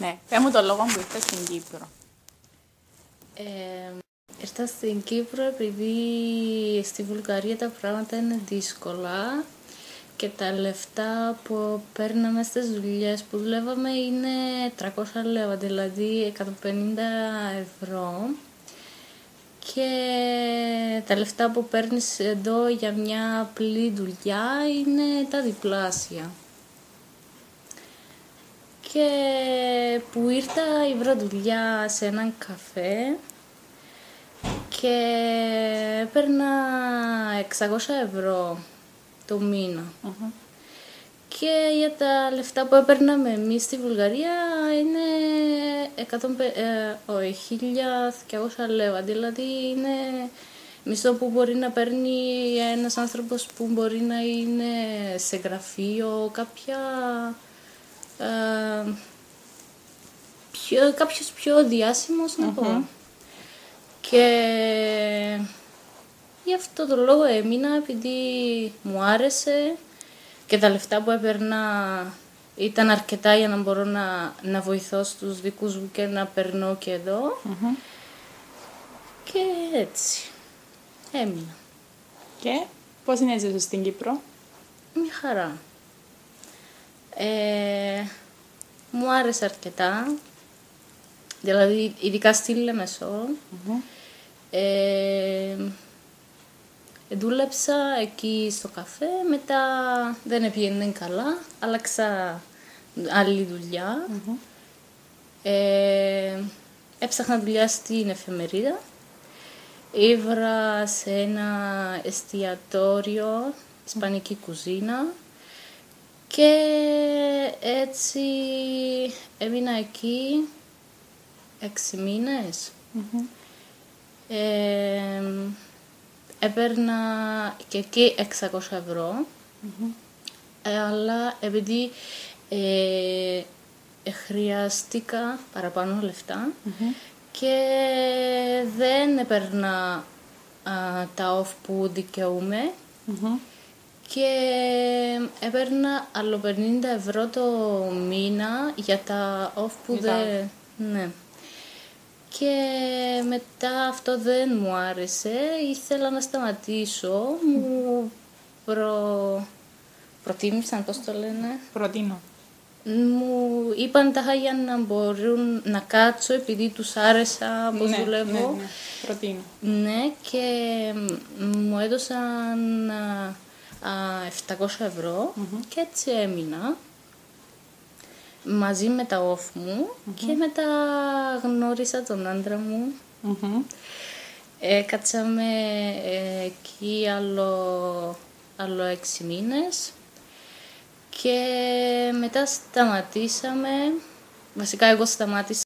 Ναι, πες μου τον λόγο που ήρθες στην Κύπρο. Ήρθα στην Κύπρο επειδή στη Βουλγαρία τα πράγματα είναι δύσκολα και τα λεφτά που παίρναμε στις δουλειές που δουλεύαμε είναι 300 λέβα, δηλαδή 150 ευρώ, και τα λεφτά που παίρνεις εδώ για μια απλή δουλειά είναι τα διπλάσια. Και που ήρθα βρήκα δουλειά σε έναν καφέ και έπαιρνα 600 ευρώ το μήνα. Και για τα λεφτά που έπαιρναμε εμείς στη Βουλγαρία είναι 1.200 λέβα, δηλαδή είναι μισθό που μπορεί να παίρνει ένας άνθρωπος που μπορεί να είναι σε γραφείο, κάποιος πιο διάσημος να πω. Και γι' αυτό το λόγο έμεινα, επειδή μου άρεσε και τα λεφτά που έπαιρνα ήταν αρκετά για να μπορώ να βοηθώ στους δικούς μου και να περνώ και εδώ. Και έτσι έμεινα. Και πώς είναι έτσι στην Κύπρο? Μια χαρά. Μου άρεσε αρκετά, δηλαδή ειδικά στη Λεμεσό. Δούλεψα εκεί στο καφέ, μετά δεν πήγαινε καλά, άλλαξα άλλη δουλειά. Έψαχνα δουλειά στην εφημερίδα, ήβρα σε ένα εστιατόριο, ισπανική κουζίνα, και έτσι έμεινα εκεί 6 μήνες. Έπαιρνα και εκεί 600 ευρώ, αλλά επειδή χρειάστηκα παραπάνω λεφτά και δεν έπαιρνα τα off που δικαιούμαι, και έπαιρνα άλλο 50 ευρώ το μήνα για τα off που δεν... Ναι. Και μετά αυτό δεν μου άρεσε, ήθελα να σταματήσω, μου προτίμησαν, πώς το λένε. Προτείνω. Μου είπαν τα για να μπορούν να κάτσω επειδή τους άρεσα πώς δουλεύω. Ναι, προτείνω. Ναι, και μου έδωσαν 700 ευρώ και έτσι έμεινα μαζί με τα off μου, και μετά γνώρισα τον άντρα μου. Κάτσαμε εκεί άλλο 6 μήνες και μετά σταματήσαμε. Βασικά εγώ σταμάτησα